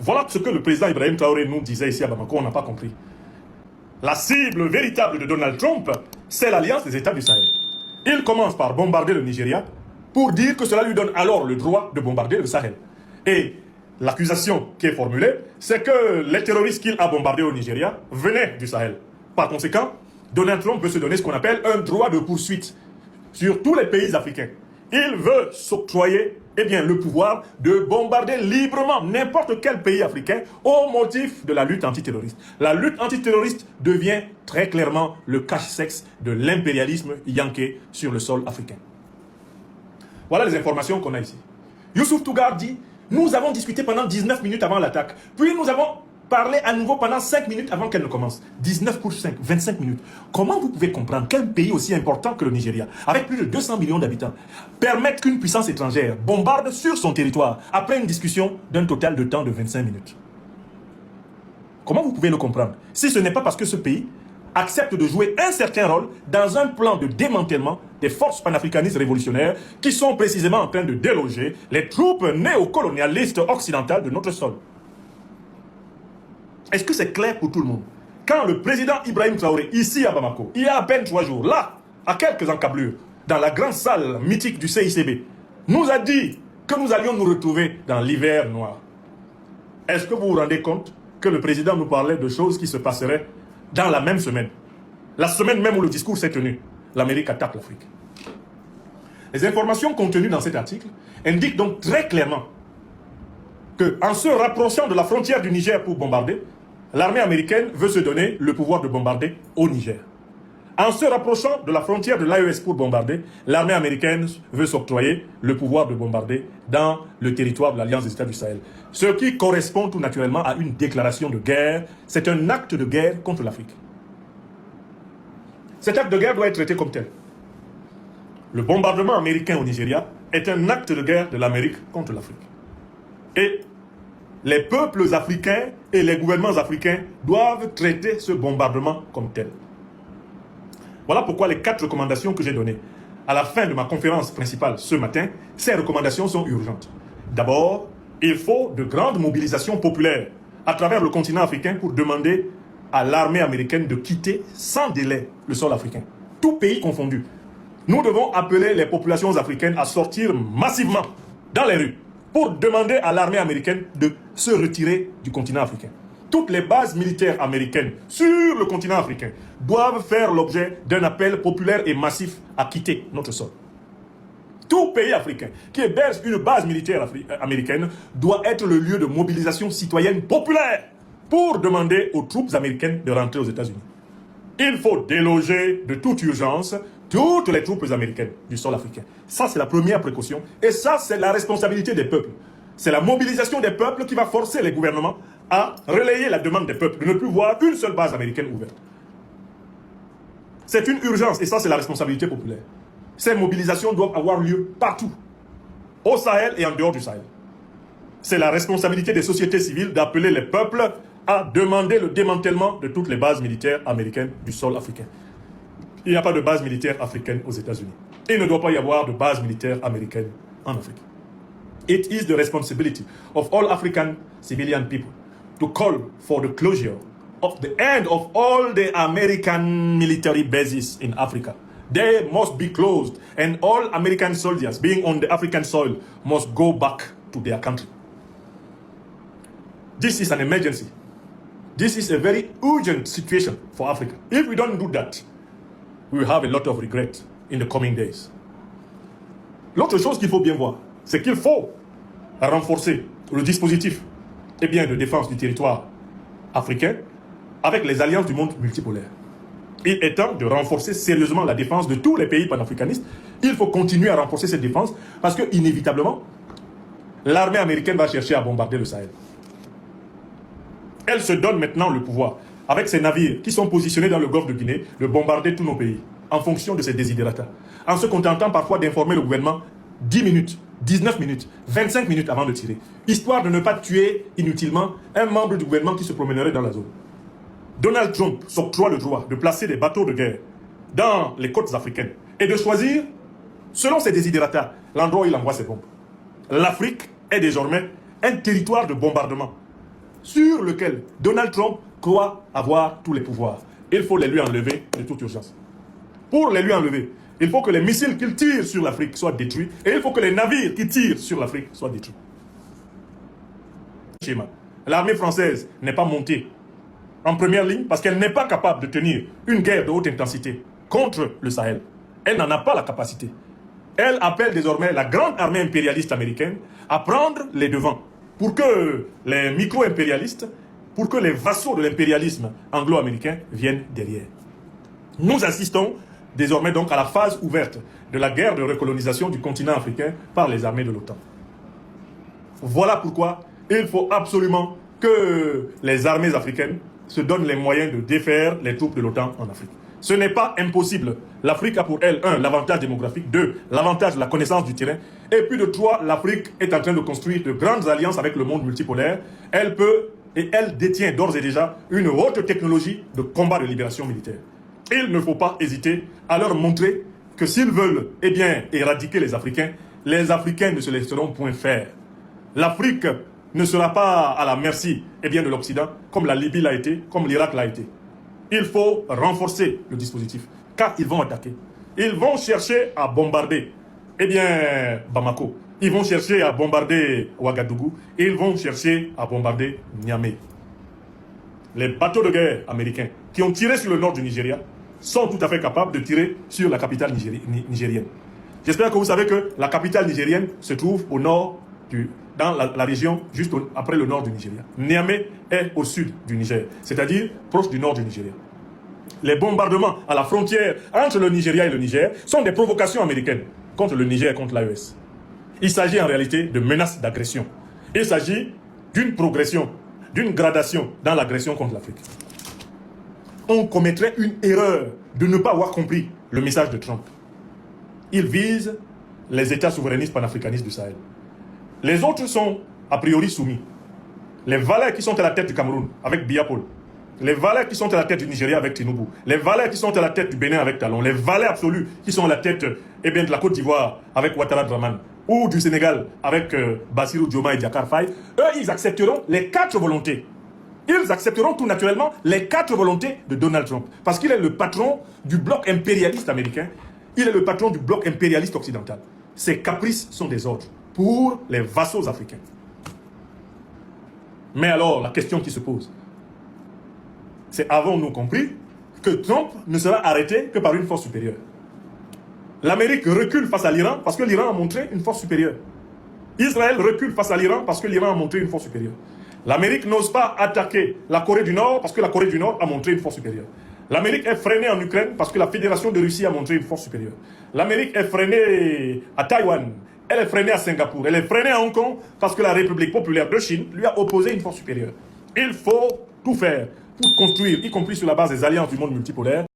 Voilà ce que le président Ibrahim Traoré nous disait ici à Bamako, on n'a pas compris. La cible véritable de Donald Trump, c'est l'alliance des États du Sahel. Il commence par bombarder le Nigeria pour dire que cela lui donne alors le droit de bombarder le Sahel. Et l'accusation qui est formulée, c'est que les terroristes qu'il a bombardés au Nigeria venaient du Sahel. Par conséquent, Donald Trump veut se donner ce qu'on appelle un droit de poursuite sur tous les pays africains. Il veut s'octroyer le pouvoir de bombarder librement n'importe quel pays africain au motif de la lutte antiterroriste. La lutte antiterroriste devient très clairement le cache-sexe de l'impérialisme yanké sur le sol africain. Voilà les informations qu'on a ici. Youssouf Tougar dit « Nous avons discuté pendant 19 minutes avant l'attaque, puis nous avons parlé à nouveau pendant 5 minutes avant qu'elle ne commence. 19 pour 5, 25 minutes. Comment vous pouvez comprendre qu'un pays aussi important que le Nigeria, avec plus de 200 millions d'habitants, permette qu'une puissance étrangère bombarde sur son territoire après une discussion d'un total de temps de 25 minutes? Comment vous pouvez le comprendre? Si ce n'est pas parce que ce pays accepte de jouer un certain rôle dans un plan de démantèlement des forces panafricanistes révolutionnaires qui sont précisément en train de déloger les troupes néocolonialistes occidentales de notre sol. Est-ce que c'est clair pour tout le monde? Quand le président Ibrahim Traoré, ici à Bamako, il y a à peine 3 jours, là, à quelques encablures, dans la grande salle mythique du CICB, nous a dit que nous allions nous retrouver dans l'hiver noir. Est-ce que vous vous rendez compte que le président nous parlait de choses qui se passeraient dans la même semaine? La semaine même où le discours s'est tenu, l'Amérique attaque l'Afrique. Les informations contenues dans cet article indiquent donc très clairement qu'en se rapprochant de la frontière du Niger pour bombarder, l'armée américaine veut se donner le pouvoir de bombarder au Niger. En se rapprochant de la frontière de l'AES pour bombarder, l'armée américaine veut s'octroyer le pouvoir de bombarder dans le territoire de l'Alliance des États du Sahel. Ce qui correspond tout naturellement à une déclaration de guerre. C'est un acte de guerre contre l'Afrique. Cet acte de guerre doit être traité comme tel. Le bombardement américain au Nigeria est un acte de guerre de l'Amérique contre l'Afrique. Et les peuples africains et les gouvernements africains doivent traiter ce bombardement comme tel. Voilà pourquoi les 4 recommandations que j'ai données à la fin de ma conférence principale ce matin, ces recommandations sont urgentes. D'abord, il faut de grandes mobilisations populaires à travers le continent africain pour demander à l'armée américaine de quitter sans délai le sol africain. Tout pays confondu. Nous devons appeler les populations africaines à sortir massivement dans les rues pour demander à l'armée américaine de se retirer du continent africain. Toutes les bases militaires américaines sur le continent africain doivent faire l'objet d'un appel populaire et massif à quitter notre sol. Tout pays africain qui héberge une base militaire américaine doit être le lieu de mobilisation citoyenne populaire pour demander aux troupes américaines de rentrer aux États-Unis. Il faut déloger de toute urgence toutes les troupes américaines du sol africain. Ça, c'est la première précaution. Et ça, c'est la responsabilité des peuples. C'est la mobilisation des peuples qui va forcer les gouvernements à relayer la demande des peuples de ne plus voir une seule base américaine ouverte. C'est une urgence et ça, c'est la responsabilité populaire. Ces mobilisations doivent avoir lieu partout, au Sahel et en dehors du Sahel. C'est la responsabilité des sociétés civiles d'appeler les peuples à demander le démantèlement de toutes les bases militaires américaines du sol africain. Il n'y a pas de base militaire africaine aux États-Unis. Il ne doit pas y avoir de base militaire américaine en Afrique. It is the responsibility of all African civilian people to call for the closure of the end of all the American military bases in Africa. They must be closed and all American soldiers being on the African soil must go back to their country. This is an emergency. This is a very urgent situation for Africa. If we don't do that, we will have a lot of regret in the coming days. L'autre chose qu'il faut bien voir, c'est qu'il faut renforcer le dispositif de défense du territoire africain avec les alliances du monde multipolaire. Il est temps de renforcer sérieusement la défense de tous les pays panafricanistes. Il faut continuer à renforcer cette défense parce que, inévitablement, l'armée américaine va chercher à bombarder le Sahel. Elle se donne maintenant le pouvoir, avec ses navires qui sont positionnés dans le golfe de Guinée, de bombarder tous nos pays, en fonction de ses desiderata, en se contentant parfois d'informer le gouvernement 10 minutes, 19 minutes, 25 minutes avant de tirer, histoire de ne pas tuer inutilement un membre du gouvernement qui se promènerait dans la zone. Donald Trump s'octroie le droit de placer des bateaux de guerre dans les côtes africaines et de choisir, selon ses desiderata, l'endroit où il envoie ses bombes. L'Afrique est désormais un territoire de bombardement. sur lequel Donald Trump croit avoir tous les pouvoirs. Il faut les lui enlever de toute urgence. Pour les lui enlever, il faut que les missiles qu'il tire sur l'Afrique soient détruits et il faut que les navires qui tirent sur l'Afrique soient détruits. L'armée française n'est pas montée en première ligne parce qu'elle n'est pas capable de tenir une guerre de haute intensité contre le Sahel. Elle n'en a pas la capacité. Elle appelle désormais la grande armée impérialiste américaine à prendre les devants pour que les micro-impérialistes, pour que les vassaux de l'impérialisme anglo-américain viennent derrière. Nous assistons désormais donc à la phase ouverte de la guerre de recolonisation du continent africain par les armées de l'OTAN. Voilà pourquoi il faut absolument que les armées africaines se donnent les moyens de défaire les troupes de l'OTAN en Afrique. Ce n'est pas impossible. L'Afrique a pour elle, 1, l'avantage démographique, 2, l'avantage de la connaissance du terrain, et puis de 3, l'Afrique est en train de construire de grandes alliances avec le monde multipolaire. Elle peut et elle détient d'ores et déjà une haute technologie de combat de libération militaire. Il ne faut pas hésiter à leur montrer que s'ils veulent éradiquer les Africains ne se laisseront point faire. L'Afrique ne sera pas à la merci de l'Occident, comme la Libye l'a été, comme l'Irak l'a été. Il faut renforcer le dispositif, car ils vont attaquer. Ils vont chercher à bombarder Bamako. Ils vont chercher à bombarder Ouagadougou. Et ils vont chercher à bombarder Niamey. Les bateaux de guerre américains qui ont tiré sur le nord du Nigeria sont tout à fait capables de tirer sur la capitale nigérienne. J'espère que vous savez que la capitale nigérienne se trouve au nord dans la région juste après le nord du Nigeria. Niamey est au sud du Niger, c'est-à-dire proche du nord du Nigeria. Les bombardements à la frontière entre le Nigeria et le Niger sont des provocations américaines contre le Niger et contre l'AES. Il s'agit en réalité de menaces d'agression. Il s'agit d'une progression, d'une gradation dans l'agression contre l'Afrique. On commettrait une erreur de ne pas avoir compris le message de Trump. Il vise les États souverainistes panafricanistes du Sahel. Les autres sont a priori soumis. Les valets qui sont à la tête du Cameroun avec Biya Paul, les valets qui sont à la tête du Nigeria avec Tinubu, les valets qui sont à la tête du Bénin avec Talon, les valets absolus qui sont à la tête de la Côte d'Ivoire avec Ouattara Draman, ou du Sénégal avec Bassirou Diomaye et Diakar Faye, eux, ils accepteront les 4 volontés. Ils accepteront tout naturellement les 4 volontés de Donald Trump. Parce qu'il est le patron du bloc impérialiste américain, il est le patron du bloc impérialiste occidental. Ses caprices sont des ordres pour les vassaux africains. Mais alors, la question qui se pose, c'est avons-nous compris que Trump ne sera arrêté que par une force supérieure? L'Amérique recule face à l'Iran parce que l'Iran a montré une force supérieure. Israël recule face à l'Iran parce que l'Iran a montré une force supérieure. L'Amérique n'ose pas attaquer la Corée du Nord parce que la Corée du Nord a montré une force supérieure. L'Amérique est freinée en Ukraine parce que la Fédération de Russie a montré une force supérieure. L'Amérique est freinée à Taïwan, elle est freinée à Singapour, elle est freinée à Hong Kong parce que la République populaire de Chine lui a opposé une force supérieure. Il faut tout faire pour construire, y compris sur la base des alliances du monde multipolaire,